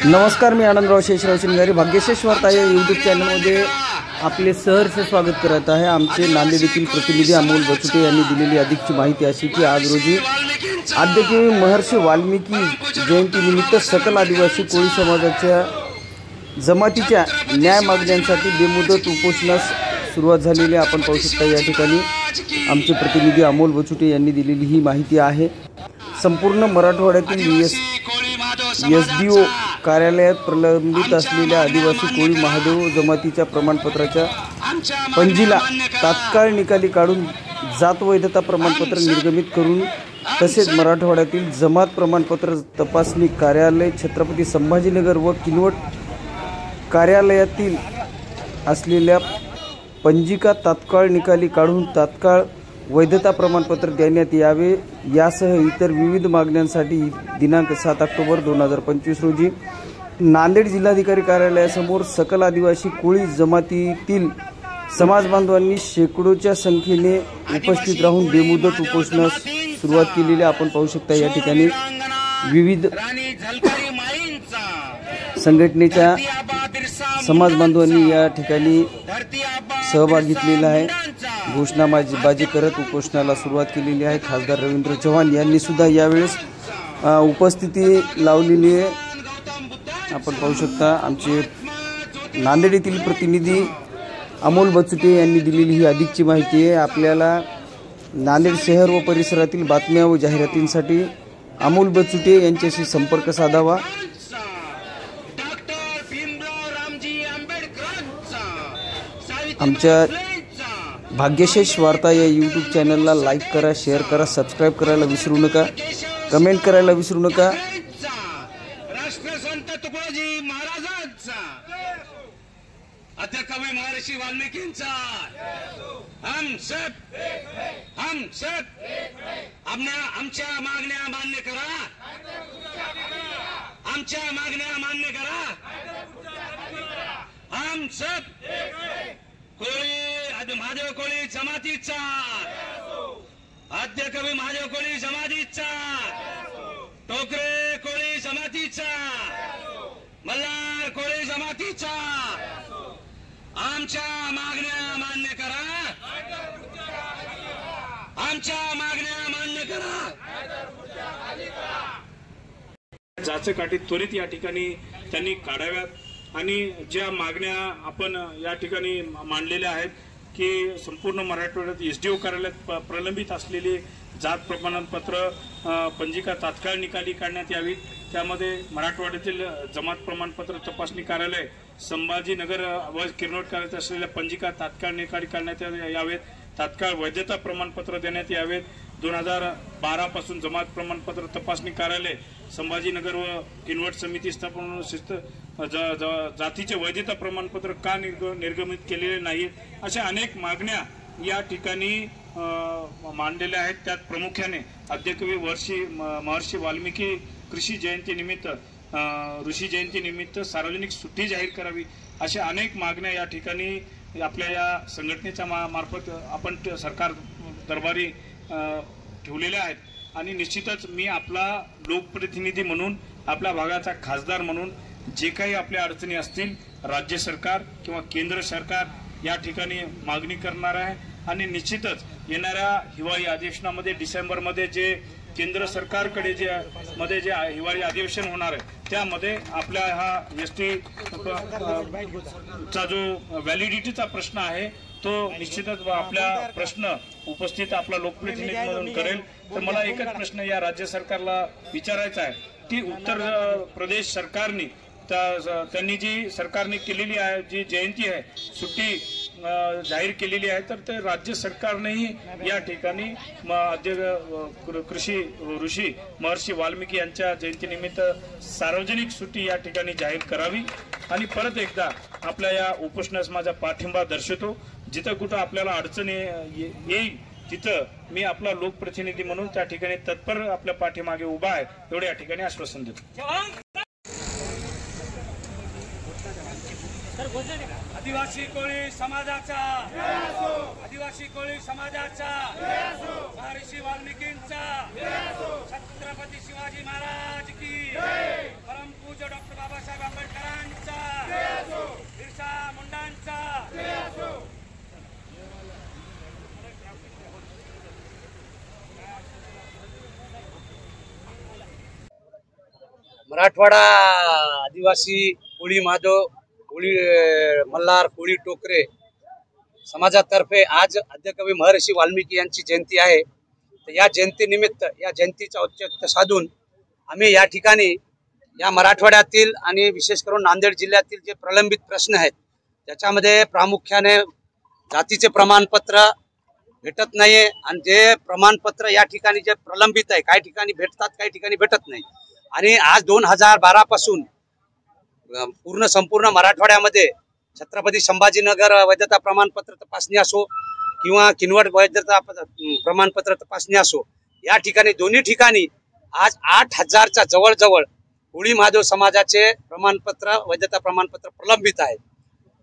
नमस्कार, मी आनंदराव शेषराव शिंगारे भाग्यशेष वार्ता या यूट्यूब चॅनलमध्ये आपले सहर्ष स्वागत करत आहे। आमचे नांदेड येथील प्रतिनिधी अमोल बचुटे यांनी दिलेली अधिकची माहिती अशी की आज रोजी आद्यकवी महर्षी वाल्मिकी जयंतीनिमित्त सकल आदिवासी कोळी समाजाच्या जमातीच्या न्याय मागण्यांसाठी बेमुदत उपोषणास सुरुवात झालेली आपण पाहू शकता। या ठिकाणी आमचे प्रतिनिधी अमोल बचुटे यांनी दिलेली ही माहिती आहे। संपूर्ण मराठवाड्यातील एसडीओ कार्यालयात प्रलंबित असलेल्या आदिवासी कोळी महादेव जमातीच्या प्रमाणपत्राच्या पंजीला तात्काळ निकाली काढून जात वैधता प्रमाणपत्र निर्गमित करून तसेच मराठवाड्यातील जमात प्रमाणपत्र तपासणी कार्यालय छत्रपती संभाजीनगर व किनवट कार्यालयातील असलेल्या पंजिका तात्काळ निकाली काढून तात्काळ वैधता प्रमाणपत्र देण्यात यावे यासह इतर विविध मागण्यांसाठी दिनांक 7 ऑक्टोबर 2025 रोजी नांदेड जिल्हाधिकारी कार्यालयासमोर सकल आदिवासी कोळी जमातीतील समाज बांधवांनी शेकडोच्या संख्येने उपस्थित राहून बेमुदत उपोषणास सुरुवात केलेली आपण पाहू शकता। या ठिकाणी विविध संघटनेच्या समाज बांधवांनी या ठिकाणी सहभाग घेतलेला आहे। घोषणाबाजी करत उपोषणाला सुरुवात केलेली आहे। खासदार रवींद्र चव्हाण यांनी सुद्धा यावेळेस उपस्थिती लावलेली आहे आपण पाहू शकता। आमचे नांदेड येथील प्रतिनिधी अमोल बचुटे यांनी दिलेली ही अधिकची माहिती आहे। आपल्याला नांदेड शहर व परिसरातील बातम्या व जाहिरातींसाठी अमोल बचुटे यांच्याशी संपर्क साधावा। आमच्या भाग्यशेष वार्ता या यूट्यूब चॅनलला लाईक करा, शेअर करा, सबस्क्राईब करायला विसरू नका, कमेंट करायला विसरू नका। राष्ट्रसंत तुकडोजी महाराजांचा, आद्यकवी महर्षी वाल्मिकींचा हम सब आमच्या मागण्या मान्य करा, आमच्या मागण्या मान्य करा। हम सब कोळी महादेव कोळी जमातीचा, आद्यकवी महादेव कोळी जमातीचा, टोकरे कोळी जमातीचा, मल्हार कोळी जमातीचा, आमच्या मागण्या मान्य करा, आमच्या मागण्या मान्य करा। जाचकाठी त्वरित या ठिकाणी त्यांनी काढाव्यात आणि ज्या मागण्या आपण या ठिकाणी मांडलेल्या आहेत की संपूर्ण मराठवाड्यात एसडीओ कार्यालयात प्रलंबित असलेले जात प्रमाणपत्र पंजिका तात्काळ निकाली काढण्यात यावी। त्यामध्ये मराठवाड्यातील जमात प्रमाणपत्र तपासणी कार्यालय संभाजीनगर व किनवट कार्यालयात असलेल्या पंजिका तात्काळ निकाली काढण्यात यावेत, तात्काळ वैधता प्रमाणपत्र देण्यात यावेत। 2012 पासून जमात प्रमाणपत्र तपासणी कार्यालय संभाजीनगर व किनवट समिती स्थापन शिस्त जातीचे वैधता प्रमाणपत्र का निर्गमित केलेले नाहीत अशा अनेक मागण्या या ठिकाणी मांडलेल्या आहेत। त्यात प्रामुख्याने आद्यकवी महर्षी वाल्मिकी ऋषी जयंतीनिमित्त सार्वजनिक सुट्टी जाहीर करावी अशा अनेक मागण्या या ठिकाणी आपल्या या संघटनेच्या मार्फत आपण सरकार दरबारी ठेवलेल्या आहेत। आणि निश्चितच मी आपला लोकप्रतिनिधी म्हणून, आपल्या भागाचा खासदार म्हणून जे काही आपल्या अडचणी असतील राज्य सरकार किंवा केंद्र सरकार या ठिकाणी मागणी करणार आहे। आणि निश्चितच येणाऱ्या हिवाळी अधिवेशनामध्ये डिसेंबरमध्ये जे केंद्र सरकारकडे जे हिवाळी अधिवेशन होणार आहे त्यामध्ये आपल्या हा एसटी चा जो व्हॅलिडिटीचा प्रश्न आहे तो निश्चितच आपल्या प्रश्न उपस्थित आपला लोकप्रतिनिधी म्हणून करेल। तर मला एकच प्रश्न या राज्य सरकारला विचारायचा आहे की उत्तर प्रदेश सरकारने त्यांनी जी सरकारने केलेली आहे जी जयंती आहे सुट्टी जाहीर केलेली आहे, तर ते राज्य सरकारनेही या ठिकाणी ऋषी महर्षी वाल्मिकी यांच्या जयंतीनिमित्त सार्वजनिक सुट्टी या ठिकाणी जाहीर करावी। आणि परत एकदा आपल्या या उपोषणास माझा पाठिंबा दर्शवतो। जिथं कुठं आपल्याला अडचण येईल तिथं मी आपला लोकप्रतिनिधी म्हणून त्या ठिकाणी तत्पर आपल्या पाठीमागे उभा आहे एवढे या ठिकाणी आश्वासन देतो। आदिवासी कोळी समाजाचा, आदिवासी कोळी समाजाचा, महर्षी वाल्मिकींचा, छत्रपती शिवाजी महाराज की, परमपूज्य डॉक्टर बाबासाहेब मराठवाडा आदिवासी कोळी माधव कोळी मल्हार कोळी टोकरे समाजातर्फे आज आद्यकवी महर्षी वाल्मिकी यांची जयंती आहे। तर या जयंतीनिमित्त या जयंतीचा औचित्य साधून आम्ही या ठिकाणी या मराठवाड्यातील आणि विशेष करून नांदेड जिल्ह्यातील जे प्रलंबित प्रश्न आहेत त्याच्यामध्ये प्रामुख्याने जातीचे प्रमाणपत्र भेटत नाहीये आणि जे प्रमाणपत्र या ठिकाणी जे प्रलंबित आहे काही ठिकाणी भेटतात काही ठिकाणी भेटत नाही। आणि आज 2012 पासून संपूर्ण मराठवाड्यामध्ये छत्रपती संभाजीनगर वैधता प्रमाणपत्र तपासणी असो किंवा किनवट वैधता प्रमाणपत्र तपासणी असो या ठिकाणी दोन्ही ठिकाणी आज 8000च्या जवळजवळ कोळी महादेव समाजाचे प्रमाणपत्र वैधता प्रमाणपत्र प्रलंबित आहे।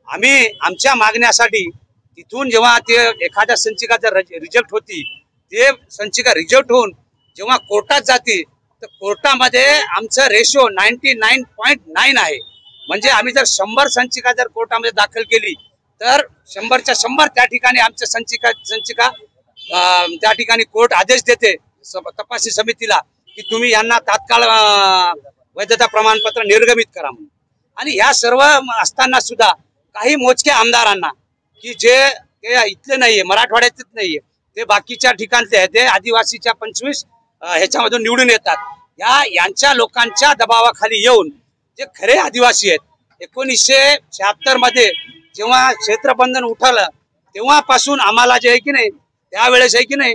आम्ही आमच्या मागण्यासाठी तिथून जेव्हा ते एखाद्या संचिका जर रिजेक्ट होती ते संचिका रिजेक्ट होऊन जेव्हा कोर्टात जाते तर कोर्टामध्ये आमचं रेशो 99.9 आहे। म्हणजे आम्ही जर 100 संचिका जर कोर्टामध्ये दाखल केली तर 100च्या 100 त्या ठिकाणी आमच्या संचिका त्या ठिकाणी कोर्ट आदेश देते तपासणी समितीला की तुम्ही यांना तात्काळ वैधता प्रमाणपत्र निर्गमित करा म्हणून। आणि ह्या सर्व असताना सुद्धा काही मोजके आमदारांना की जे इथले नाहीये मराठवाड्यातच नाहीये ते बाकीच्या ठिकाणचे आहेत ते आदिवासीच्या 25 ह्याच्यामधून निवडून येतात यांच्या लोकांच्या दबावाखाली येऊन जे खरे आदिवासी आहेत 1976 मध्ये जेव्हा क्षेत्रबंधन उठवलं तेव्हापासून आम्हाला जे आहे की नाही त्यावेळेस आहे की नाही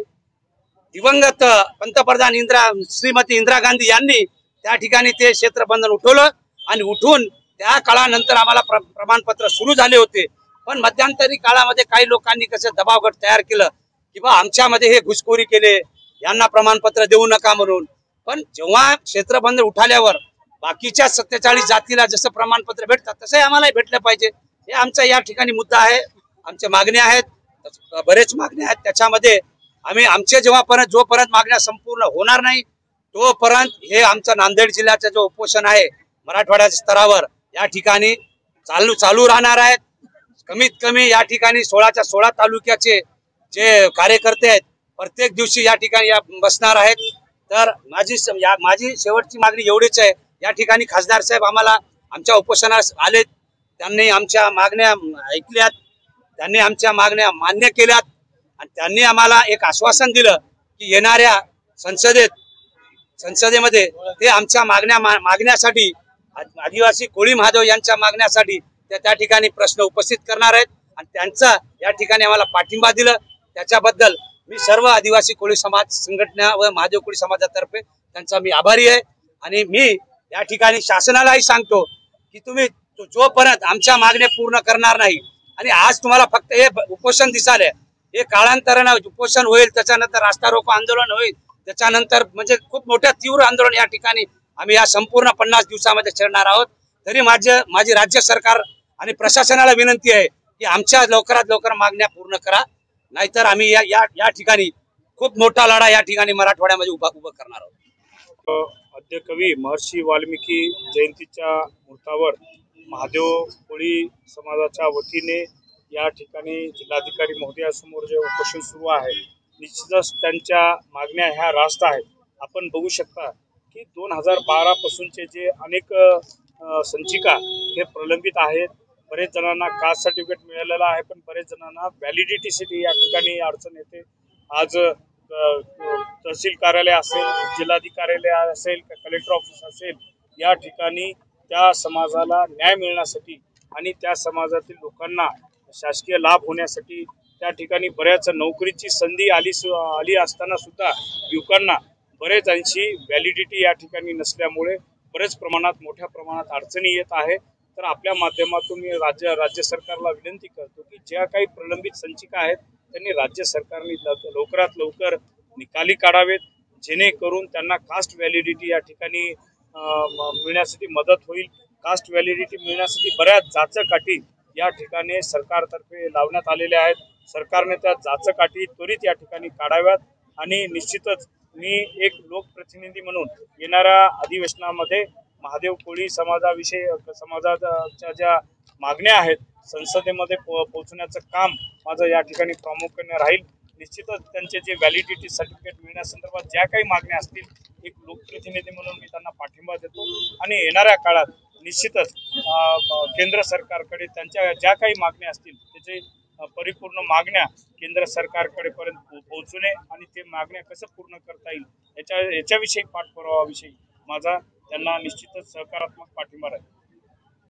दिवंगत पंतप्रधान श्रीमती इंदिरा गांधी यांनी त्या ठिकाणी ते क्षेत्रबंधन उठवलं आणि उठून त्या काळानंतर आम्हाला प्रमाणपत्र सुरू झाले होते। पण मध्यंतरी काळामध्ये काही लोकांनी कसं दबाव गट तयार केलं की बा आमच्यामध्ये हे घुसखोरी केले यांना प्रमाणपत्र देऊ नका म्हणून। पण जेव्हा क्षेत्रबंधन उठाल्यावर बाकीच्या 47 जातीला जसं प्रमाणपत्र भेटतात तसंही आम्हालाही भेटलं पाहिजे हे आमचा या ठिकाणी मुद्दा आहे। आमच्या मागण्या आहेत बरेच मागण्या आहेत त्याच्यामध्ये आम्ही आमचे जोपर्यंत मागण्या संपूर्ण होणार नाही तोपर्यंत हे आमचा नांदेड जिल्ह्याचा जो उपोषण आहे मराठवाड्याच्या स्तरावर या ठिकाणी चालू राहणार आहेत। कमीत कमी या ठिकाणी 16च्या 16 तालुक्याचे जे कार्यकर्ते आहेत प्रत्येक दिवशी या ठिकाणी बसणार आहेत। तर माझी शेवटची मागणी एवढीच आहे या ठिकाणी खासदार साहेब आम्हाला आमच्या उपोषणास आलेत त्यांनी आमच्या मागण्या ऐकल्यात त्यांनी आमच्या मागण्या मान्य केल्यात आणि त्यांनी आम्हाला एक आश्वासन दिलं की येणाऱ्या संसदेमध्ये ते आमच्या मागण्यासाठी आदिवासी कोळी महादेव यांच्या मागण्यासाठी त्या ठिकाणी प्रश्न उपस्थित करणार आहेत आणि त्यांचा या ठिकाणी आम्हाला पाठिंबा दिलं त्याच्याबद्दल मी सर्व आदिवासी कोळी समाज संघटना व महादेव कोळी समाजातर्फे त्यांचा मी आभारी आहे। आणि मी या ठिकाणी शासनालाही सांगतो की तुम्ही जोपर्यंत आमच्या मागण्या पूर्ण करणार नाही आणि आज तुम्हाला फक्त हे उपोषण दिसाले हे काळांतराने उपोषण होईल त्याच्यानंतर रास्ता रोको आंदोलन होईल त्याच्यानंतर म्हणजे खूप मोठ्या तीव्र आंदोलन या ठिकाणी आम्ही या संपूर्ण 50 दिवसामध्ये छेडणार आहोत। तरी माझी राज्य सरकार आणि प्रशासनाला विनंती आहे की आमच्या लवकरात लवकर मागण्या पूर्ण करा नाहीतर आम्ही या ठिकाणी खूप मोठा लढा या ठिकाणी मराठवाड्यामध्ये उभं करणार आहोत। आद्यकवी महर्षी वाल्मिकी जयंतीच्या मुहूर्तावर महादेव कोळी समाजाच्या वतीने या ठिकाणी जिल्हाधिकारी महोदयासमोर जे उपोषण सुरू आहे निश्चितच त्यांच्या मागण्या ह्या रास्त आहेत। आपण बघू शकता की 2012 पासूनचे जे अनेक संचिका हे प्रलंबित आहेत। बरेच जणांना कास्ट सर्टिफिकेट मिळालेलं आहे पण बरेच जणांना व्हॅलिडिटीसाठी या ठिकाणी अडचण येते। आज तहसील कार्यालय असेल जिल्हाधिकारी असेल कलेक्टर ऑफिस असेल या ठिकाणी त्या समाजाला न्याय मिळण्यासाठी आणि त्या समाजातील लोकांना शासकीय लाभ होण्यासाठी त्या ठिकाणी बऱ्याच नोकरीची संधी आली असताना सुद्धा युवकांना बरेच अंशी व्हॅलिडिटी या ठिकाणी नसल्यामुळे बरेच प्रमाणात मोठ्या प्रमाणात अडचणी येत आहे। तर आपल्या माध्यमातून मी राज्य सरकारला विनंती करतो की ज्या काही प्रलंबित संचिका आहेत त्यांनी राज्य सरकारने लवकरात लवकर निकाली काढावेत जेणेकरून त्यांना कास्ट व्हॅलिडिटी या ठिकाणी मिळण्यासाठी मदत होईल। कास्ट व्हॅलिडिटी मिळण्यासाठी बऱ्याच जाचकाठी या ठिकाणी सरकारतर्फे लावण्यात आलेल्या आहेत। सरकारने त्या जाचकाठी त्वरित या ठिकाणी काढाव्यात आणि निश्चितच मी एक लोकप्रतिनिधी म्हणून येणाऱ्या अधिवेशनामध्ये महादेव कोळी समाजाच्या ज्या मागण्या आहेत संसदेमध्ये पोहोचण्याचं काम माझं या ठिकाणी प्रामुख्याने राहील। निश्चितच त्यांचे जे व्हॅलिडिटी सर्टिफिकेट मिळण्यासंदर्भात ज्या काही मागण्या असतील एक लोकप्रतिनिधी म्हणून मी त्यांना पाठिंबा देतो आणि येणाऱ्या काळात निश्चितच केंद्र सरकारकडे त्यांच्या ज्या काही मागण्या असतील त्याचे परिपूर्ण मागण्या केंद्र सरकारकडे पर्यंत पोहोचवणे आणि ते मागण्या कसं पूर्ण करता येईल याच्याविषयी पाठपुरावाविषयी माझा त्यांना निश्चितच सकारात्मक पाठिंबा राहील.